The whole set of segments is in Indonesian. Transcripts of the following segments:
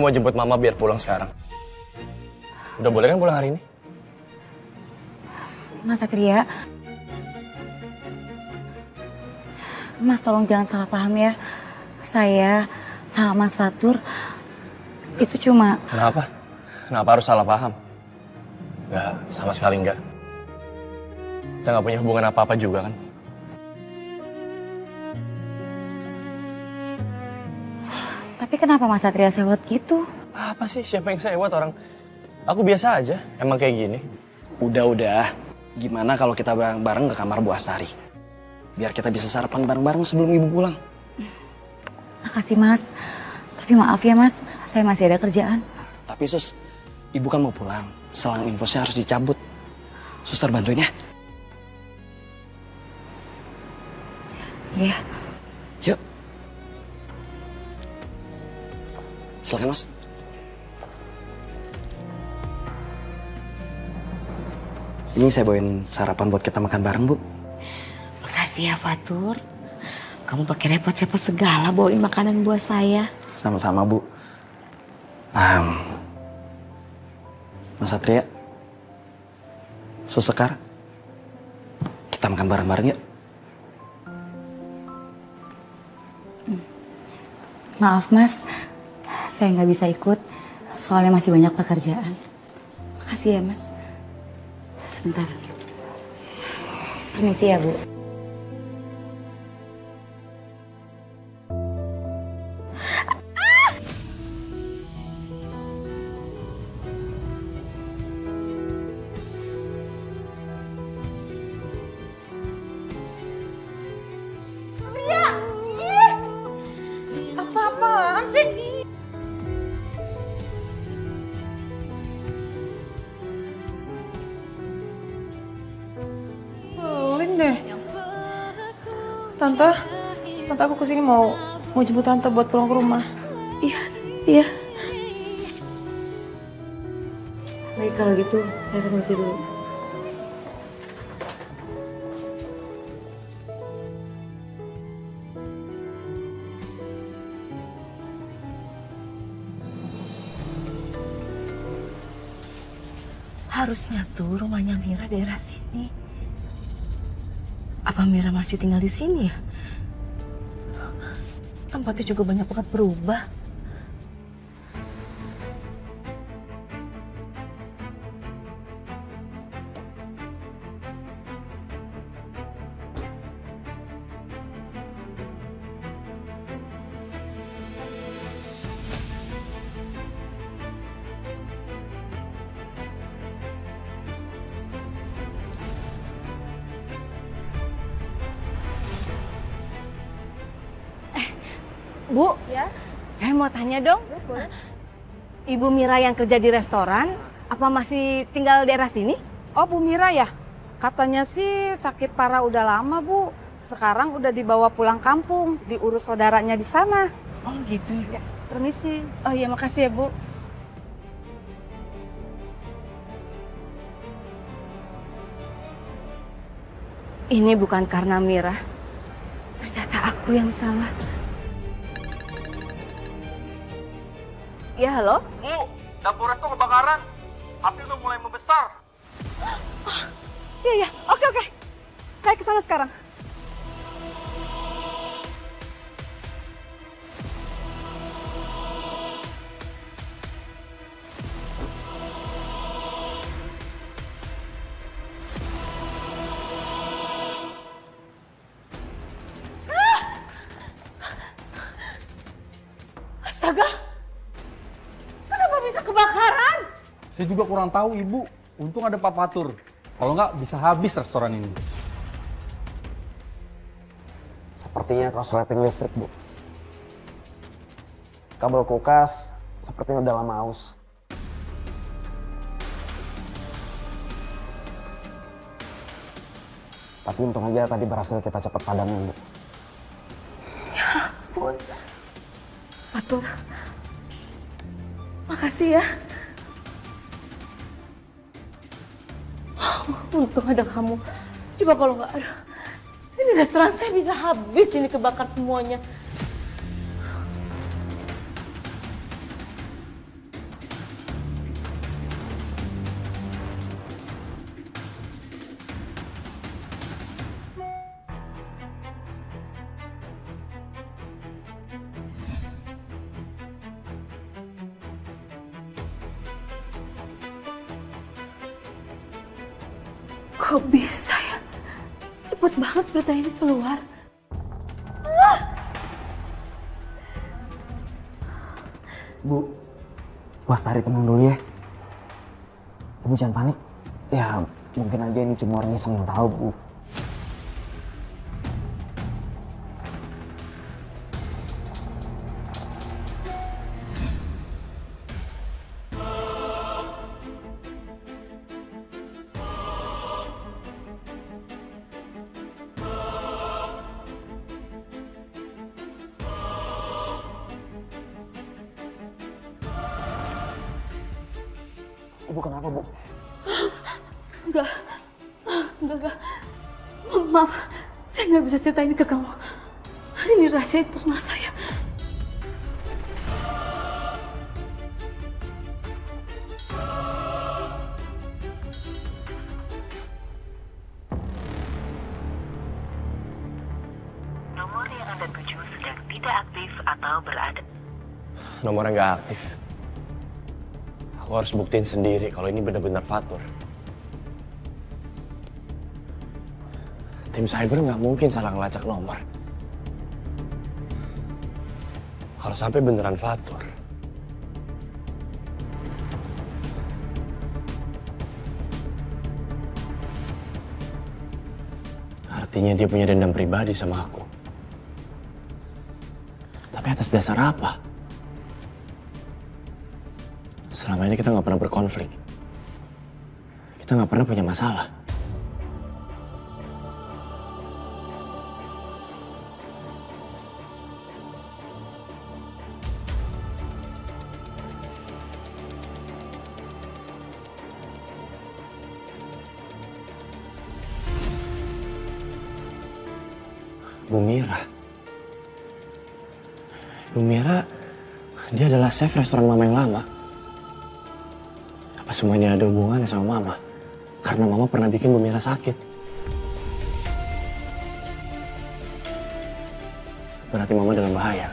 mau jemput mama biar pulang sekarang. Udah boleh kan pulang hari ini? Mas Satria, Mas tolong jangan salah paham ya. Saya sama Mas Fatur itu cuma... Kenapa? Kenapa harus salah paham? Enggak, sama sekali enggak. Kita nggak punya hubungan apa-apa juga kan? Tapi kenapa Mas Satria sewot gitu? Apa sih? Siapa yang sewot orang? Aku biasa aja, emang kayak gini. Udah. Gimana kalau kita bareng-bareng ke kamar Bu Astari? Biar kita bisa sarapan bareng-bareng sebelum ibu pulang. Makasih Mas. Tapi maaf ya Mas, saya masih ada kerjaan. Tapi Sus, ibu kan mau pulang. Selang infusnya harus dicabut. Suster bantuin ya. Iya. Yuk. Silakan Mas. Ini saya bawain sarapan buat kita makan bareng, Bu. Makasih ya Fatur. Kamu pakai repot-repot segala bawain makanan buat saya. Sama-sama, Bu. Mas Satria, Susekar, kita makan bareng-bareng yuk. Maaf Mas, saya nggak bisa ikut. Soalnya masih banyak pekerjaan. Makasih ya Mas. Sebentar. Permisi ya Bu. Apa-apaan sih? Belin deh. Tante aku kesini mau jemput tante buat pulang ke rumah. Iya. Baik kalau gitu, saya permisi dulu. Harusnya tuh rumahnya Mira daerah sini. Apa Mira masih tinggal di sini ya? Tempatnya juga banyak banget berubah. Bu, ya? Saya mau tanya dong. Ya, boleh. Ibu Mira yang kerja di restoran, apa masih tinggal daerah sini? Oh, Bu Mira ya? Katanya sih sakit parah udah lama, Bu. Sekarang udah dibawa pulang kampung, diurus saudaranya di sana. Oh gitu. Ya, permisi. Oh iya, makasih ya Bu. Ini bukan karena Mira. Ternyata aku yang salah. Ya, halo? Bu, dapur resto kebakaran. Api udah mulai membesar. Iya. Oke. Saya kesana sekarang. Astaga! Kenapa bisa kebakaran? Saya juga kurang tahu, Ibu. Untung ada Pak Fatur. Kalau nggak, bisa habis restoran ini. Sepertinya korsleting listrik, Bu. Kabel kulkas sepertinya udah lama aus. Tapi untung aja tadi berhasil kita cepat padamin, Bu. Ya ampun. Fatur. Makasih ya. Untung ada kamu. Coba kalau nggak ada, ini restoran saya bisa habis ini kebakar semuanya. Kok bisa ya? Cepet banget berita ini keluar. Bu, Bu Astari tenang dulu ya. Ibu jangan panik. Ya mungkin aja ini cuma orang iseng yang tahu, Bu. Ibu kenapa, Bu? Enggak. Maaf, saya nggak bisa cerita ini ke kamu. Ini rahasia internal saya. Nomor yang Anda tuju sedang tidak aktif atau berada. Nomornya nggak aktif. Aku harus buktiin sendiri kalau ini benar-benar Fatur. Tim cyber nggak mungkin salah ngelacak nomor. Kalau sampai beneran Fatur, artinya dia punya dendam pribadi sama aku. Tapi atas dasar apa? Selama ini kita nggak pernah berkonflik. Kita nggak pernah punya masalah. Bu Mira, dia adalah chef restoran Mama yang lama. Apa semua ini ada hubungannya sama Mama? Karena Mama pernah bikin Bu Mira sakit. Berarti Mama dalam bahaya.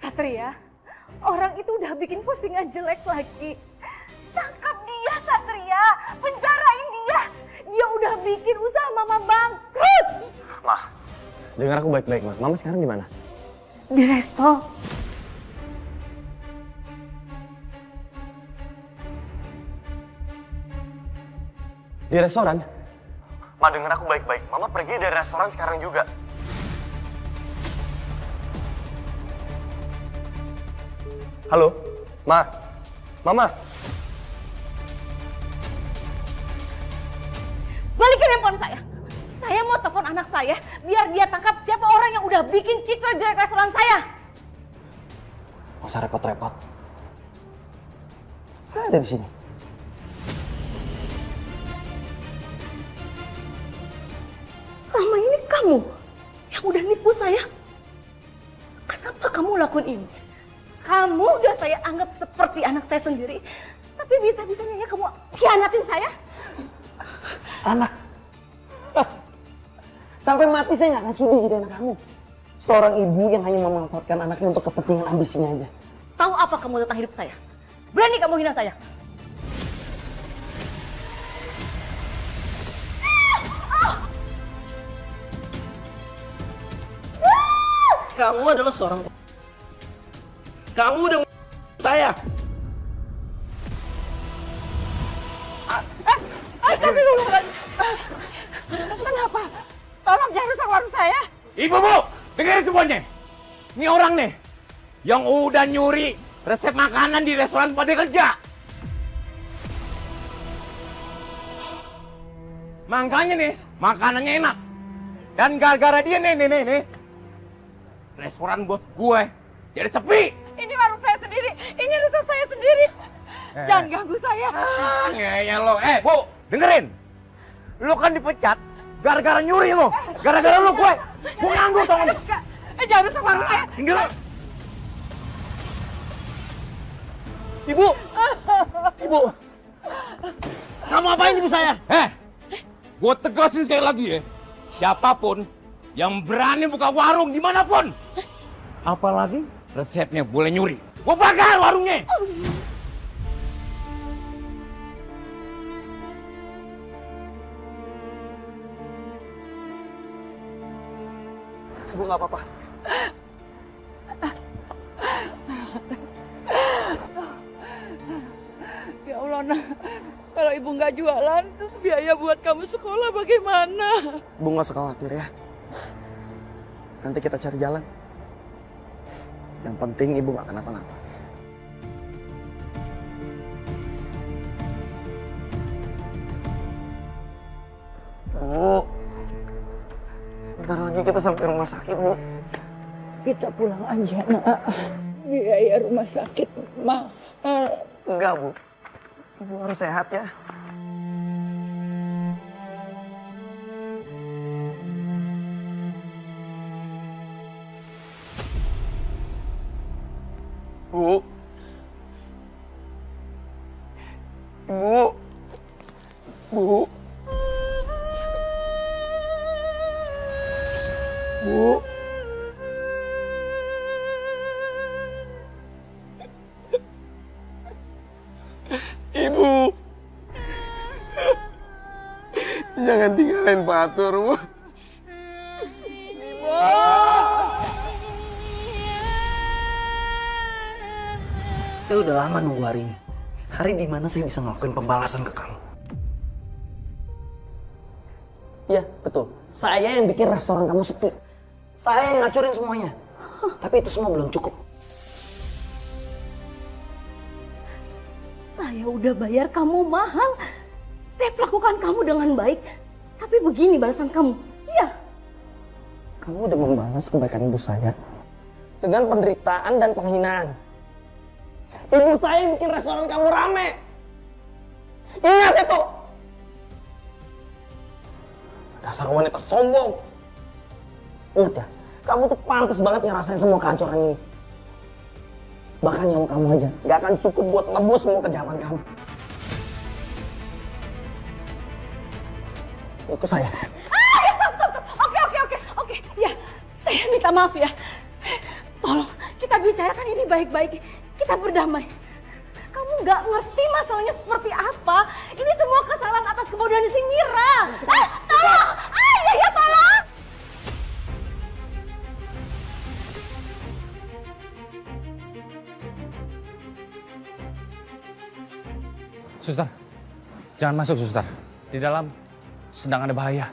Satria, orang itu udah bikin postingan jelek lagi. Tangkap dia, Satria. Penjarain dia. Dia udah bikin usaha Mama bangkrut. Ma, dengar aku baik-baik, Ma. Mama sekarang di mana? Di resto. Di restoran? Ma, dengar aku baik-baik. Mama pergi dari restoran sekarang juga. Halo? Ma? Mama? Balikin handphone saya. Saya mau telepon anak saya biar dia tangkap siapa orang yang udah bikin citra jelek restoran saya. Nggak usah repot-repot. Saya ada di sini. Selama ini kamu yang udah nipu saya. Kenapa kamu lakuin ini? Kamu udah saya anggap seperti anak saya sendiri. Tapi bisa-bisanya kamu khianatin saya. Anak. Sampai mati saya nggak akan sudi jadi anak kamu. Seorang ibu yang hanya memanfaatkan anaknya untuk kepentingan ambisinya aja. Tahu apa kamu tentang hidup saya? Berani kamu hina saya? Kamu adalah seorang... Kamu udah saya. Tapi dulu kenapa? Tolong jangan rusak warung saya. Ibu, Bu, dengerin semuanya. Ini orang nih yang udah nyuri resep makanan di restoran pada kerja. Makanya nih, makanannya enak. Dan gara-gara dia nih. Restoran buat gue jadi sepi. Ini warung saya sendiri. Ini resep saya sendiri. Jangan ganggu saya. Ngeyel lo. Bu, dengerin. Lo kan dipecat gara-gara nyuri lo. Gara-gara lo gue nganggur tau gak? Jangan rusak warung saya. Tinggal. Ibu! Ibu! Kamu apain ibu saya? Gue tegasin sekali lagi ya. Siapapun yang berani buka warung dimanapun. Apalagi resepnya boleh nyuri. Gua bakar warungnya. Ibu nggak apa-apa. Ya Allah, Nak. Kalau ibu nggak jualan, terus biaya buat kamu sekolah bagaimana? Bu nggak usah khawatir ya. Nanti kita cari jalan. Yang penting ibu nggak kenapa-napa. Bu, sebentar lagi kita sampai rumah sakit, Bu. Kita pulang aja, Nak. Biaya rumah sakit mahal. Enggak, Bu. Ibu harus sehat ya. Bu. Bu. Bu. Bu. Ibu. Jangan tinggalin Fatur, Bu. Saya udah lama nunggu hari ini. Hari di mana saya bisa ngelakuin pembalasan ke kamu. Iya, betul. Saya yang bikin restoran kamu sepi. Saya yang ngacurin semuanya. Tapi itu semua belum cukup. Saya udah bayar kamu mahal. Saya perlakukan kamu dengan baik. Tapi begini balasan kamu. Iya. Kamu udah membalas kebaikan ibu saya dengan penderitaan dan penghinaan. Ibu saya yang bikin restoran kamu rame. Ingat itu. Dasar wanita sombong. Udah, kamu tuh pantas banget ngerasain semua kehancuran ini. Bahkan nyawa kamu aja gak akan cukup buat nebus semua kejahatan kamu. Ikut saya. Stop. Oke. Ya, saya minta maaf ya. Tolong, kita bicarakan ini baik-baik. Kita berdamai. Kamu nggak ngerti masalahnya seperti apa. Ini semua kesalahan atas kebodohan si Mira. Tolong! Ya, tolong! Suster, jangan masuk, Suster. Di dalam sedang ada bahaya.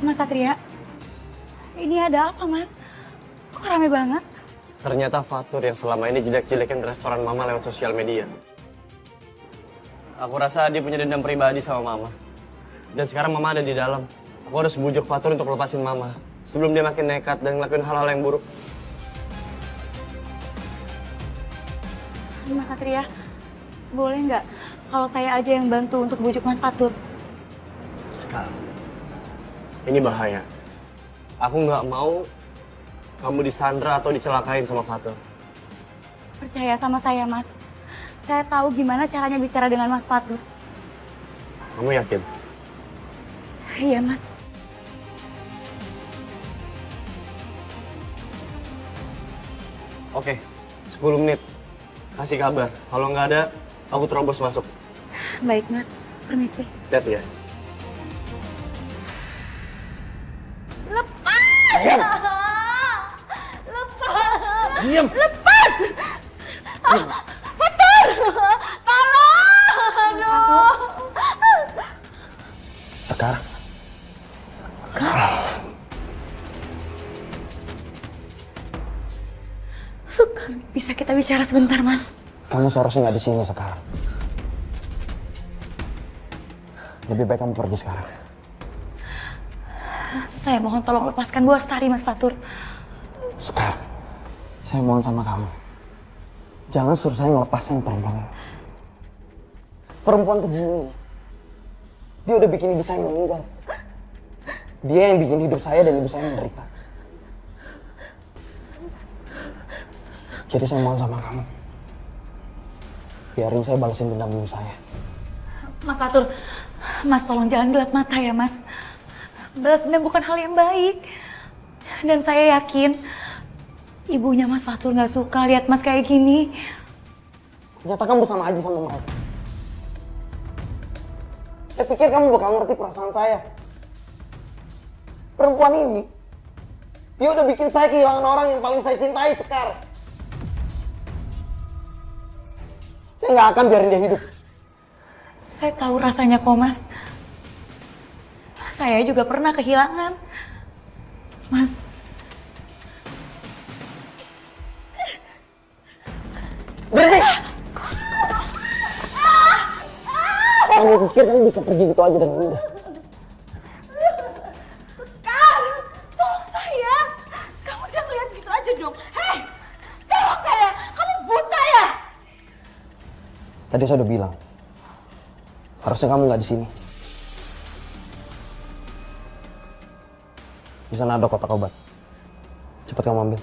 Mas Satria, ini ada apa, Mas? Kok rame banget? Ternyata Fatur yang selama ini jelek-jelekin restoran Mama lewat sosial media. Aku rasa dia punya dendam pribadi sama Mama. Dan sekarang Mama ada di dalam. Aku harus bujuk Fatur untuk lepasin Mama. Sebelum dia makin nekat dan ngelakuin hal-hal yang buruk. Mas Satria, boleh nggak kalau saya aja yang bantu untuk bujuk Mas Fatur? Sekarang. Ini bahaya. Aku nggak mau kamu disandra atau dicelakain sama Fatur. Percaya sama saya, Mas. Saya tahu gimana caranya bicara dengan Mas Fatur. Kamu yakin? Iya, Mas. Oke, 10 menit. Kasih kabar. Kalau nggak ada, aku terobos masuk. Baik, Mas. Permisi. Lihat ya. Diam! Lepas! Diam! Lepas! Fatur! Tolong! Aduh! Sekarang. Sekarang bisa kita bicara sebentar, Mas? Kamu seharusnya nggak di sini sekarang. Lebih baik kamu pergi sekarang. Saya mohon tolong lepaskan Bu Astari, Mas Fatur. Sekarang. Saya mohon sama kamu. Jangan suruh saya ngelepasin perempuan ini. Perempuan keji ini. Dia udah bikin ibu saya meninggal. Dia yang bikin hidup saya dan ibu saya menderita. Jadi saya mohon sama kamu. biarin saya balasin dendam ibu saya. Mas Fatur, Mas tolong jangan gelap mata ya Mas. Balas dendam bukan hal yang baik. Dan saya yakin ibunya Mas Fatur gak suka lihat Mas kayak gini. Ternyata kamu sama aja sama mereka. Saya pikir kamu bakal ngerti perasaan saya. Perempuan ini, dia udah bikin saya kehilangan orang yang paling saya cintai sekarang. Saya nggak akan biarin dia hidup. Saya tahu rasanya kok Mas. Saya juga pernah kehilangan. Mas. Berhenti! Kamu pikir kamu bisa pergi gitu aja dengan mudah? Sekar, tolong saya. Kamu jangan lihat gitu aja dong. Hei, tolong saya. Kamu buta ya? Tadi saya udah bilang, harusnya kamu nggak di sini. Di sana ada kotak obat. Cepat kamu ambil.